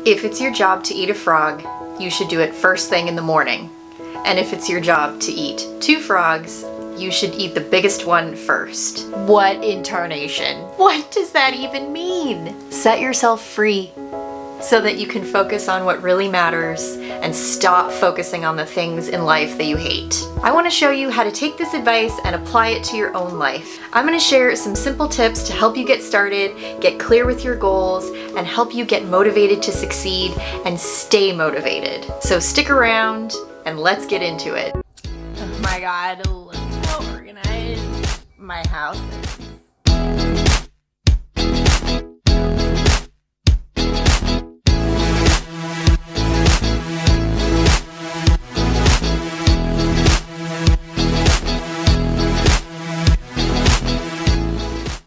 If it's your job to eat a frog, you should do it first thing in the morning. And if it's your job to eat 2 frogs, you should eat the biggest one first. What in tarnation? What does that even mean? Set yourself free so that you can focus on what really matters and stop focusing on the things in life that you hate. I want to show you how to take this advice and apply it to your own life. I'm going to share some simple tips to help you get started, get clear with your goals, and help you get motivated to succeed and stay motivated. So stick around and let's get into it. Oh my god, look how organized my house is.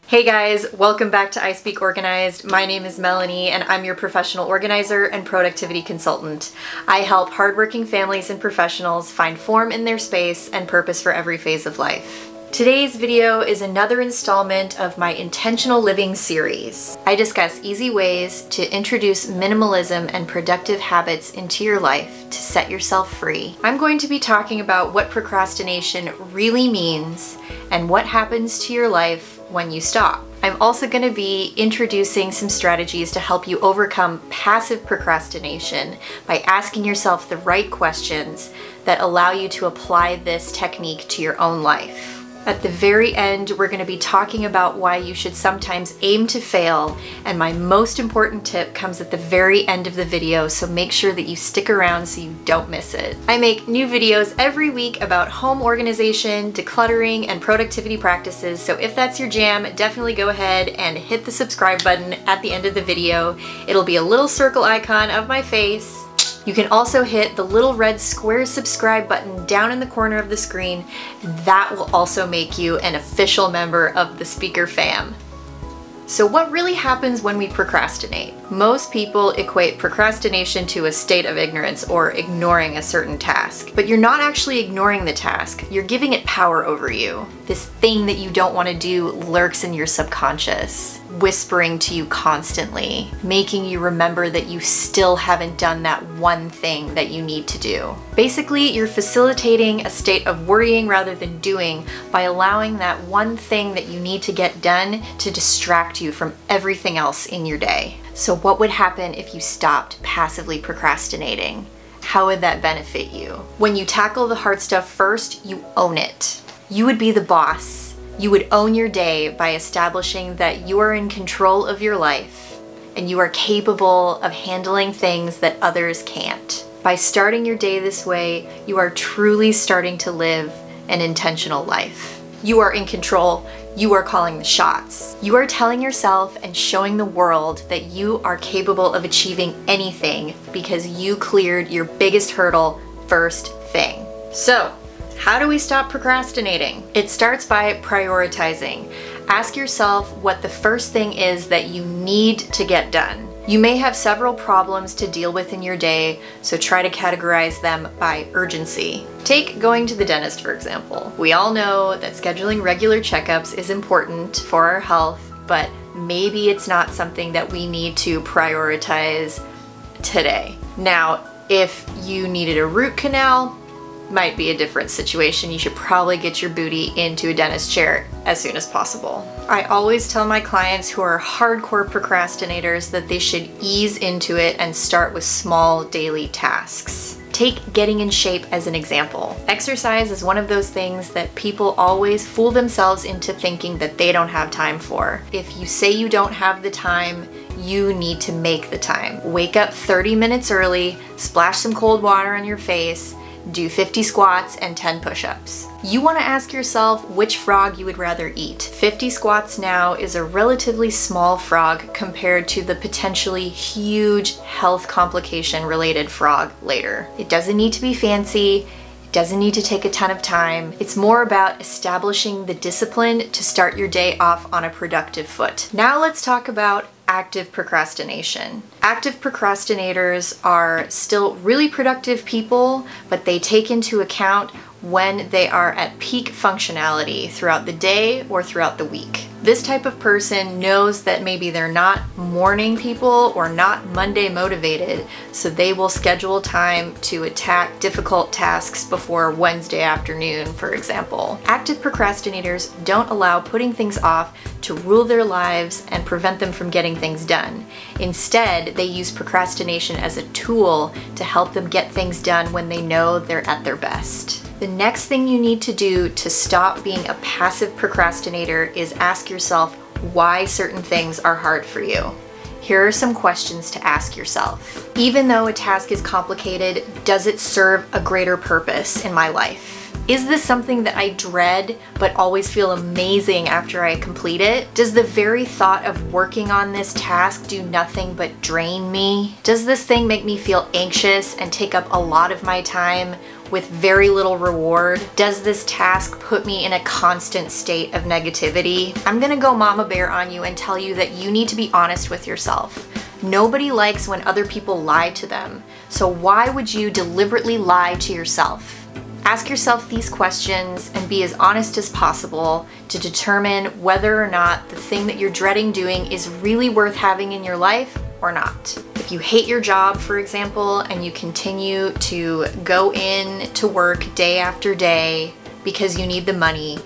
Hey guys, welcome back to I Speak Organized. My name is Melanie and I'm your professional organizer and productivity consultant. I help hardworking families and professionals find form in their space and purpose for every phase of life. Today's video is another installment of my intentional living series. I discuss easy ways to introduce minimalism and productive habits into your life to set yourself free. I'm going to be talking about what procrastination really means and what happens to your life when you stop. I'm also going to be introducing some strategies to help you overcome passive procrastination by asking yourself the right questions that allow you to apply this technique to your own life. At the very end, we're going to be talking about why you should sometimes aim to fail, and my most important tip comes at the very end of the video, so make sure that you stick around so you don't miss it. I make new videos every week about home organization, decluttering, and productivity practices, so if that's your jam, definitely go ahead and hit the subscribe button at the end of the video. It'll be a little circle icon of my face. You can also hit the little red square subscribe button down in the corner of the screen, and that will also make you an official member of the Speaker fam. So what really happens when we procrastinate? Most people equate procrastination to a state of ignorance or ignoring a certain task. But you're not actually ignoring the task, you're giving it power over you. This thing that you don't want to do lurks in your subconscious, whispering to you constantly, making you remember that you still haven't done that one thing that you need to do. Basically, you're facilitating a state of worrying rather than doing by allowing that one thing that you need to get done to distract you from everything else in your day. So what would happen if you stopped passively procrastinating? How would that benefit you? When you tackle the hard stuff first, you own it. You would be the boss. You would own your day by establishing that you are in control of your life and you are capable of handling things that others can't. By starting your day this way, you are truly starting to live an intentional life. You are in control. You are calling the shots. You are telling yourself and showing the world that you are capable of achieving anything because you cleared your biggest hurdle first thing. So, how do we stop procrastinating? It starts by prioritizing. Ask yourself what the first thing is that you need to get done. You may have several problems to deal with in your day, so try to categorize them by urgency. Take going to the dentist, for example. We all know that scheduling regular checkups is important for our health, but maybe it's not something that we need to prioritize today. Now, if you needed a root canal, might be a different situation. You should probably get your booty into a dentist chair as soon as possible. I always tell my clients who are hardcore procrastinators that they should ease into it and start with small daily tasks. Take getting in shape as an example. Exercise is one of those things that people always fool themselves into thinking that they don't have time for. If you say you don't have the time, you need to make the time. Wake up 30 minutes early, splash some cold water on your face, do 50 squats and 10 push-ups. You want to ask yourself which frog you would rather eat. 50 squats now is a relatively small frog compared to the potentially huge health complication related frog later. It doesn't need to be fancy. It doesn't need to take a ton of time. It's more about establishing the discipline to start your day off on a productive foot. Now let's talk about active procrastination. Active procrastinators are still really productive people, but they take into account when they are at peak functionality throughout the day or throughout the week. This type of person knows that maybe they're not morning people or not Monday motivated, so they will schedule time to attack difficult tasks before Wednesday afternoon, for example. Active procrastinators don't allow putting things off to rule their lives and prevent them from getting things done. Instead, they use procrastination as a tool to help them get things done when they know they're at their best. The next thing you need to do to stop being a passive procrastinator is ask yourself why certain things are hard for you. Here are some questions to ask yourself. Even though a task is complicated, does it serve a greater purpose in my life? Is this something that I dread but always feel amazing after I complete it? Does the very thought of working on this task do nothing but drain me? Does this thing make me feel anxious and take up a lot of my time with very little reward? Does this task put me in a constant state of negativity? I'm gonna go mama bear on you and tell you that you need to be honest with yourself. Nobody likes when other people lie to them, so why would you deliberately lie to yourself? Ask yourself these questions and be as honest as possible to determine whether or not the thing that you're dreading doing is really worth having in your life or not. If you hate your job, for example, and you continue to go in to work day after day because you need the money,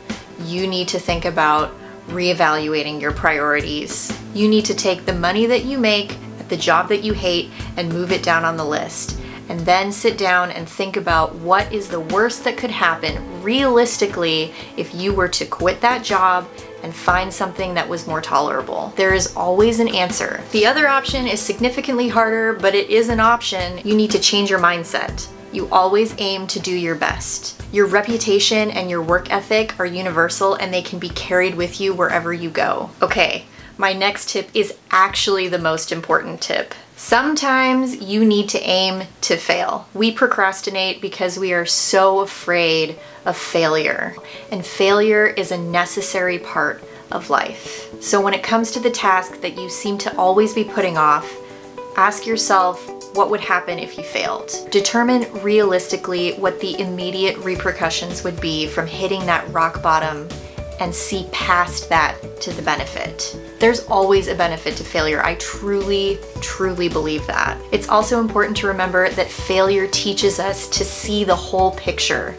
you need to think about reevaluating your priorities. You need to take the money that you make at the job that you hate and move it down on the list. And then sit down and think about what is the worst that could happen realistically if you were to quit that job and find something that was more tolerable. There is always an answer. The other option is significantly harder, but it is an option. You need to change your mindset. You always aim to do your best. Your reputation and your work ethic are universal and they can be carried with you wherever you go. Okay, my next tip is actually the most important tip. Sometimes you need to aim to fail. We procrastinate because we are so afraid of failure, and failure is a necessary part of life. So when it comes to the task that you seem to always be putting off, ask yourself what would happen if you failed. Determine realistically what the immediate repercussions would be from hitting that rock bottom and see past that to the benefit. There's always a benefit to failure. I truly, truly believe that. It's also important to remember that failure teaches us to see the whole picture.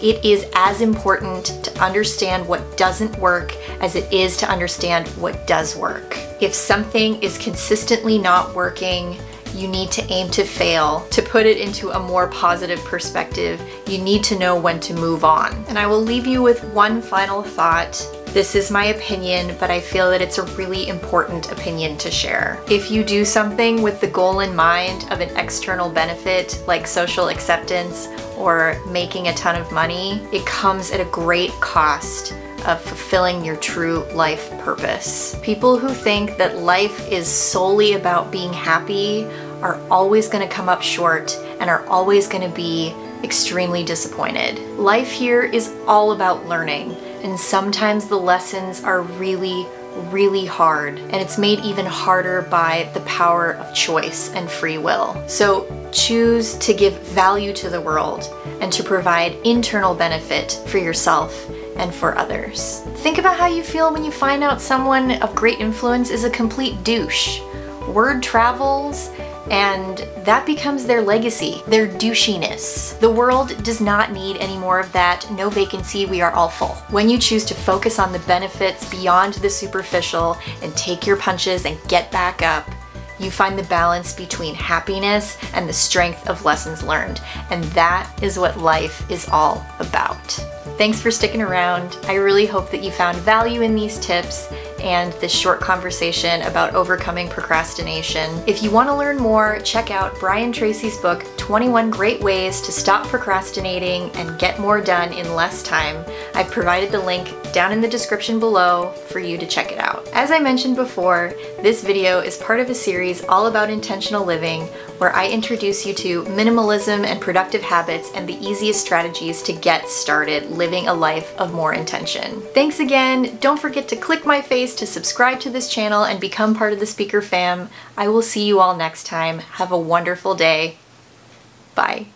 It is as important to understand what doesn't work as it is to understand what does work. If something is consistently not working, you need to aim to fail. To put it into a more positive perspective, you need to know when to move on. And I will leave you with one final thought. This is my opinion, but I feel that it's a really important opinion to share. If you do something with the goal in mind of an external benefit like social acceptance or making a ton of money, it comes at a great cost of fulfilling your true life purpose. People who think that life is solely about being happy are always going to come up short and are always going to be extremely disappointed. Life here is all about learning, and sometimes the lessons are really, really hard, and it's made even harder by the power of choice and free will. So choose to give value to the world and to provide internal benefit for yourself and for others. Think about how you feel when you find out someone of great influence is a complete douche. Word travels, and that becomes their legacy, their douchiness. The world does not need any more of that. No vacancy, we are all full. When you choose to focus on the benefits beyond the superficial and take your punches and get back up, you find the balance between happiness and the strength of lessons learned. And that is what life is all about. Thanks for sticking around. I really hope that you found value in these tips and this short conversation about overcoming procrastination. If you want to learn more, check out Brian Tracy's book, 21 Great Ways to Stop Procrastinating and Get More Done in Less Time. I've provided the link down in the description below for you to check it out. As I mentioned before, this video is part of a series all about intentional living, where I introduce you to minimalism and productive habits and the easiest strategies to get started living a life of more intention. Thanks again. Don't forget to click my face to subscribe to this channel and become part of the Speaker fam. I will see you all next time. Have a wonderful day. Bye.